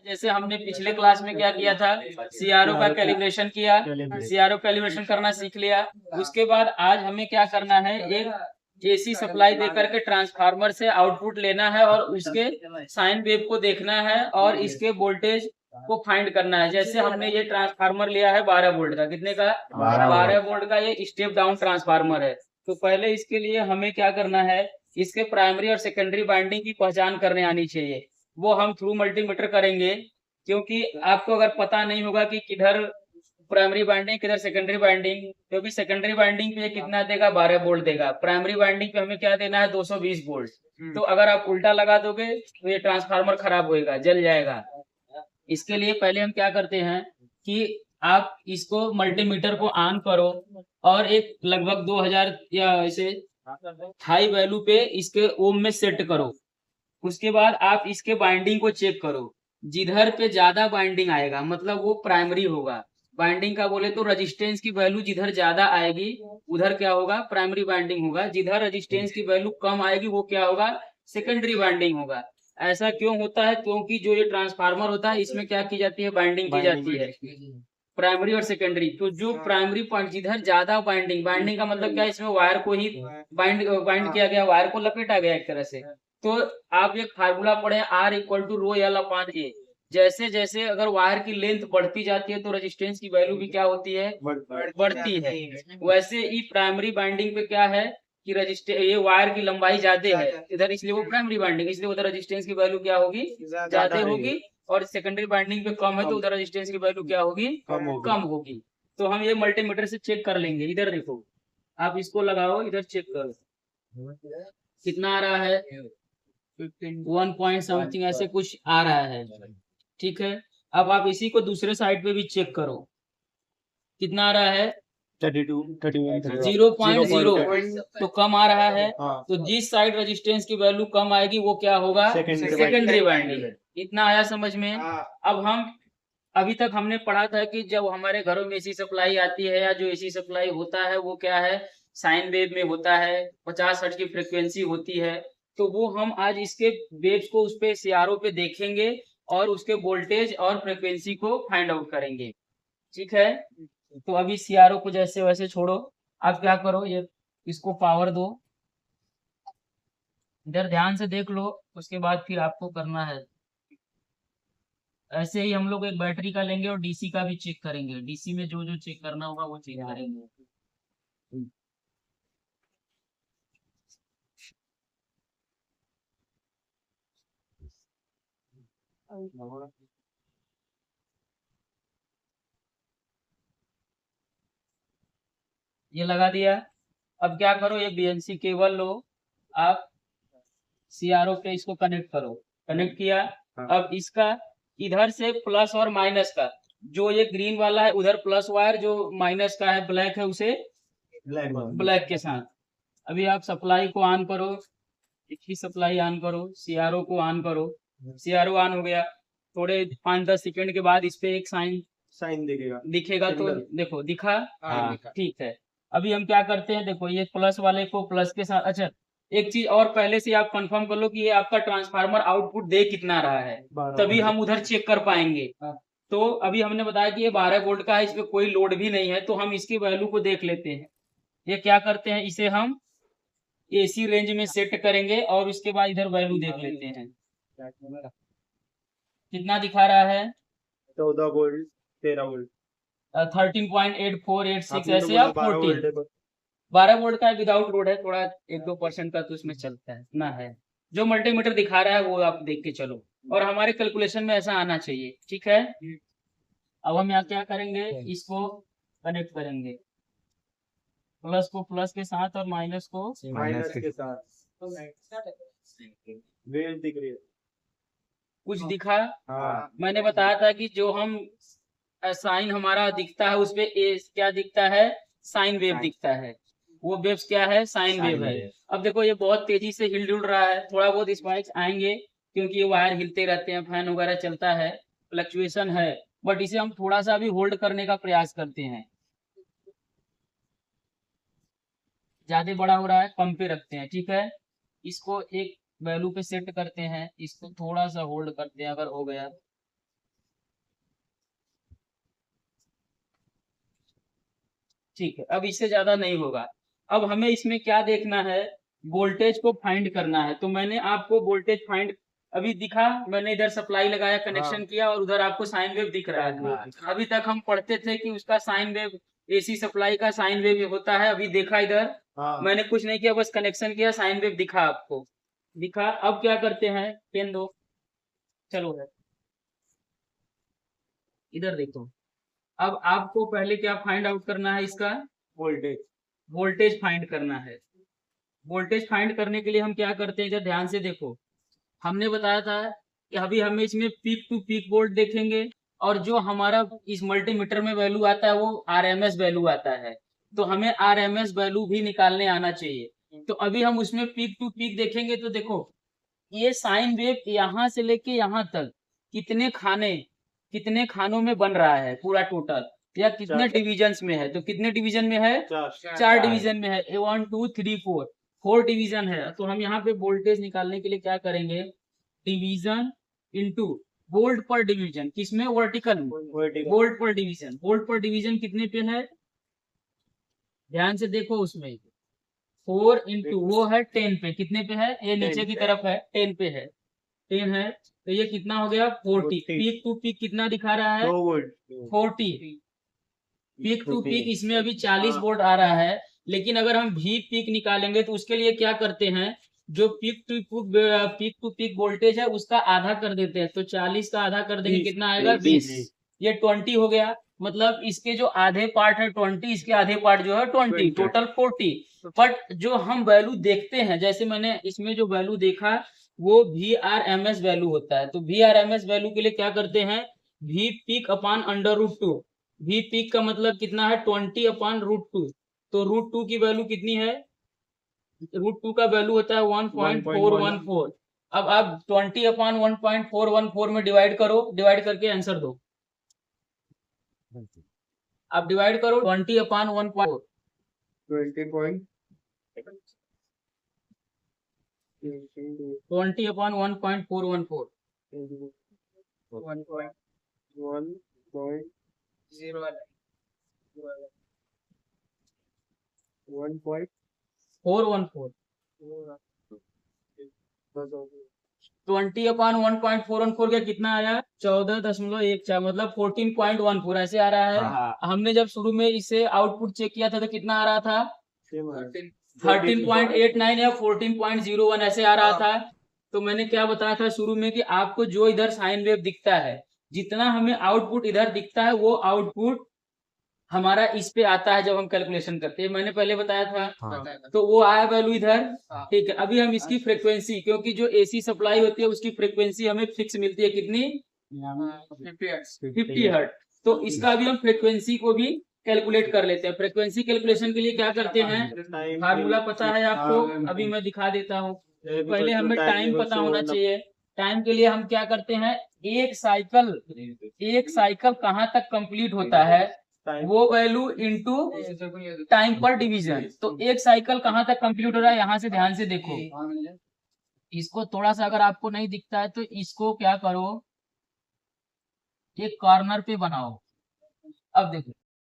जैसे हमने पिछले क्लास में क्या किया था, सीआरओ का कैलिब्रेशन किया, सीआरओ कैलिब्रेशन करना सीख लिया। उसके बाद आज हमें क्या करना है, एक एसी सप्लाई देकर के ट्रांसफार्मर से आउटपुट लेना है और उसके साइन वेव को देखना है और इसके वोल्टेज को फाइंड करना है। जैसे हमने ये ट्रांसफार्मर लिया है 12 वोल्ट का, कितने का, 12 वोल्ट का, ये स्टेप डाउन ट्रांसफार्मर है। तो पहले इसके लिए हमें क्या करना है, इसके प्राइमरी और सेकेंडरी वाइंडिंग की पहचान करने आनी चाहिए। वो हम थ्रू मल्टीमीटर करेंगे, क्योंकि आपको अगर पता नहीं होगा कि किधर प्राइमरी वाइंडिंग किधर सेकेंडरी वाइंडिंग, क्योंकि सेकेंडरी वाइंडिंग पे कितना देगा, 12 वोल्ट देगा। प्राइमरी वाइंडिंग पे हमें क्या देना है, 220 वोल्ट। तो अगर आप उल्टा लगा दोगे तो ये ट्रांसफार्मर खराब होएगा, जल जाएगा। इसके लिए पहले हम क्या करते हैं कि आप इसको मल्टीमीटर को ऑन करो और एक लगभग 2000 या ऐसे हाई वैल्यू पे इसके ओम में सेट करो। उसके बाद आप इसके बाइंडिंग को चेक करो। जिधर पे ज्यादा बाइंडिंग आएगा मतलब वो प्राइमरी होगा। बाइंडिंग का बोले तो रेजिस्टेंस की वैल्यू जिधर ज्यादा आएगी उधर क्या होगा, प्राइमरी बाइंडिंग होगा। जिधर रेजिस्टेंस की वैल्यू कम आएगी वो क्या होगा, सेकेंडरी बाइंडिंग होगा। ऐसा क्यों होता है, क्योंकि जो ये ट्रांसफार्मर होता है इसमें क्या की जाती है, बाइंडिंग की जाती है, प्राइमरी और सेकेंडरी। तो जो प्राइमरी पॉइंट जिधर ज्यादा बाइंडिंग, बाइंडिंग का मतलब क्या है, इसमें वायर को ही बाइंड किया गया, वायर को लपेटा गया एक तरह से। तो आप एक फार्मूला पढ़े, R equal to rho L upon A. जैसे जैसे अगर वायर की लेंथ बढ़ती जाती है तो रेजिस्टेंस की वैल्यू भी क्या होती है, बढ़ती है। वैसे ही प्राइमरी बाइंडिंग पे क्या है कि रजिस्टेंस, ये वायर की लंबाई ज्यादा है इधर, इसलिए वो प्राइमरी बाइंडिंग, इसलिए उधर रेजिस्टेंस की वैल्यू क्या होगी, ज्यादा होगी। और सेकेंडरी बाइंडिंग पे कम है तो उधर रेजिस्टेंस की वैल्यू क्या होगी, कम होगी। तो हम ये मल्टीमीटर से चेक कर लेंगे। इधर देखो, आप इसको लगाओ, इधर चेक करो कितना आ रहा है, 1 पॉइंट समथिंग ऐसे कुछ आ रहा है। ठीक है, अब आप इसी को दूसरे साइड पे भी चेक करो कितना आ रहा है, 0.0 तो कम आ रहा है। तो जिस साइड रेजिस्टेंस की वैल्यू कम आएगी वो क्या होगा, सेकेंडरी वाइंडिंग। इतना आया समझ में। अब हम अभी तक हमने पढ़ा था कि जब हमारे घरों में एसी सप्लाई आती है या जो एसी सप्लाई होता है वो क्या है, साइन वेव में होता है, 50 हर्ट्ज की फ्रिक्वेंसी होती है। तो वो हम आज इसके वेव्स को उस पे सीआरओ पे देखेंगे और उसके वोल्टेज और फ्रिक्वेंसी को फाइंड आउट करेंगे। ठीक है, तो अभी सीआरओ को जैसे वैसे छोड़ो, आप क्या करो, ये इसको पावर दो, इधर ध्यान से देख लो, उसके बाद फिर आपको करना है। ऐसे ही हम लोग एक बैटरी का लेंगे और डीसी का भी चेक करेंगे। डीसी में जो जो चेक करना होगा वो चेक करेंगे। ये लगा दिया। अब क्या करो, ये बीएनसी केबल लो, आप सीआरओ पे इसको कनेक्ट करो। कनेक्ट किया। अब इसका इधर से प्लस और माइनस का, जो ये ग्रीन वाला है उधर प्लस वायर, जो माइनस का है ब्लैक है उसे ब्लैक के साथ। अभी आप सप्लाई को ऑन करो, एक ही सप्लाई ऑन करो, सीआरओ को ऑन करो। सीआरओ ऑन हो गया। थोड़े 5-10 सेकंड के बाद इस पे एक साइन दिखेगा तो देखो दिखा, हाँ ठीक है। अभी हम क्या करते हैं, देखो ये प्लस वाले को प्लस के साथ, अच्छा एक चीज और पहले से आप कंफर्म कर लो कि ये आपका ट्रांसफार्मर आउटपुट दे कितना रहा है, तभी हम उधर चेक कर पाएंगे। तो अभी हमने बताया कि ये 12 वोल्ट का है, इसमें कोई लोड भी नहीं है, तो हम इसकी वैल्यू को देख लेते हैं। ये क्या करते हैं, इसे हम एसी रेंज में सेट करेंगे और उसके बाद इधर वैल्यू देख लेते हैं कितना दिखा रहा है, 14 वोल्ट 13 वोल्ट 13.8486 ऐसे आप 14 12 वोल्ट का विदाउट लोड है, थोड़ा 1-2% का तो इसमें चलता है, इतना है। जो मल्टीमीटर दिखा रहा है वो आप देख के चलो, और हमारे कैलकुलेशन में ऐसा आना चाहिए। ठीक है, अब हम यहाँ क्या करेंगे, इसको कनेक्ट करेंगे, प्लस को प्लस के साथ और माइनस को माइनस के साथ। वेव दिख रही है, कुछ दिखा। हाँ मैंने बताया था कि जो हम साइन हमारा दिखता है उसपे क्या दिखता है, साइन वेव दिखता है। वो वेव्स क्या है, साइन वेव है। अब देखो ये बहुत तेजी से हिल डुल रहा है, थोड़ा बहुत स्पाइक्स आएंगे क्योंकि ये वायर हिलते रहते हैं, फैन वगैरह चलता है, फ्लक्चुएशन है। बट इसे हम थोड़ा सा भी होल्ड करने का प्रयास करते हैं। ज्यादा बड़ा हो रहा है, कम पे रखते हैं। ठीक है, इसको एक वैल्यू पे सेट करते हैं, इसको थोड़ा सा होल्ड करते हैं, अगर हो गया ठीक है, अब इससे ज्यादा नहीं होगा। अब हमें इसमें क्या देखना है, वोल्टेज को फाइंड करना है। तो मैंने आपको वोल्टेज फाइंड अभी दिखा, मैंने इधर सप्लाई लगाया, कनेक्शन किया, और उधर आपको साइन वेव दिख रहा है। अभी तक हम पढ़ते थे कि उसका साइन वेव, एसी सप्लाई का साइन वेव होता है। अभी देखा इधर, मैंने कुछ नहीं किया, बस कनेक्शन किया, साइन वेव दिखा आपको, दिखा। अब क्या करते हैं, पेन दो, चलो है इधर देखो। अब आपको पहले क्या फाइंड आउट करना है, इसका वोल्टेज। वोल्टेज फाइंड करना है। वोल्टेज फाइंड करने के लिए हम क्या करते हैं, इधर ध्यान से देखो। हमने बताया था कि अभी हमें इसमें पीक टू पीक वोल्ट देखेंगे, और जो हमारा इस मल्टीमीटर में वैल्यू आता है वो आरएमएस वैल्यू आता है। तो हमें आरएमएस वैल्यू भी निकालने आना चाहिए। तो अभी हम उसमें पीक टू पीक देखेंगे। तो देखो, ये साइन वेव यहाँ से लेके यहाँ तक कितने खानों में बन रहा है पूरा टोटल, या कितने डिविजन्स में है। तो कितने डिवीजन में है, 4 डिवीजन में है। 1 2 3 4 डिवीजन है। तो हम यहाँ पे वोल्टेज निकालने के लिए क्या करेंगे, डिवीजन इंटू वोल्ट पर डिवीजन, किसमें, वर्टिकल में, वोल्ट पर डिवीजन। वोल्ट पर डिवीजन कितने पे है, ध्यान से देखो उसमें, 4 इंटू वो है 10 पे, कितने पे है, ये नीचे की तरफ है, 10 पे है, 10 है। तो ये कितना हो गया, 40। पीक टू पीक कितना दिखा रहा है, 40। पीक टू पीक इसमें अभी 40 वोल्ट आ रहा है। लेकिन अगर हम भी पीक निकालेंगे तो उसके लिए क्या करते हैं, जो पीक टू पीक वोल्टेज है उसका आधा कर देते हैं। तो 40 का आधा कर देंगे, कितना आएगा, 20। ये 20 हो गया। मतलब इसके जो आधे पार्ट है 20, इसके आधे पार्ट जो है 20, टोटल 40। बट जो हम वैल्यू देखते हैं, जैसे मैंने इसमें जो वैल्यू देखा वो VRMS वैल्यू होता है। तो VRMS वैल्यू के लिए क्या करते हैं, we peak upon √2। We peak का मतलब कितना है, 20/√2। तो √2 की वैल्यू कितनी है, √2 का वैल्यू होता है 1.414। अब आप 20/1.414 में डिवाइड करो, डिवाइड करके आंसर दो। आप डिवाइड करो 20/1.4, 20/1.414, 414, 20/1.414 का कितना आया, 14.14, मतलब 14.14 ऐसे आ रहा है। हमने जब शुरू में इसे आउटपुट चेक किया था तो कितना आ रहा था, 13.89 या 14.01 ऐसे आ रहा था। तो मैंने क्या बताया था शुरू में कि आपको जो इधर साइन वेव दिखता है, जितना हमें आउटपुट इधर दिखता है वो आउटपुट हमारा इस पे आता है जब हम कैलकुलेशन करते हैं, मैंने पहले बताया था। तो वो आया वैल्यू इधर, ठीक है। अभी हम इसकी फ्रीक्वेंसी, क्योंकि जो एसी सप्लाई होती है उसकी फ्रीक्वेंसी हमें फिक्स मिलती है, कितनी, 50 हर्ट्ज। तो इसका अभी हम फ्रीक्वेंसी को भी कैलकुलेट कर लेते हैं। फ्रीक्वेंसी कैलकुलेशन के लिए क्या करते हैं, फार्मूला पता है आपको, अभी मैं दिखा देता हूँ। पहले हमें टाइम पता होना चाहिए। टाइम के लिए हम क्या करते हैं, एक साइकिल कहाँ तक कंप्लीट होता है वो वैल्यू इनटू टाइम पर डिवीजन। तो एक साइकिल कहाँ तक कंप्लीट हो रहा है, यहाँ से ध्यान से देखो। इसको थोड़ा सा अगर आपको नहीं दिखता है तो इसको क्या करो, एक कॉर्नर पे बनाओ। अब देखो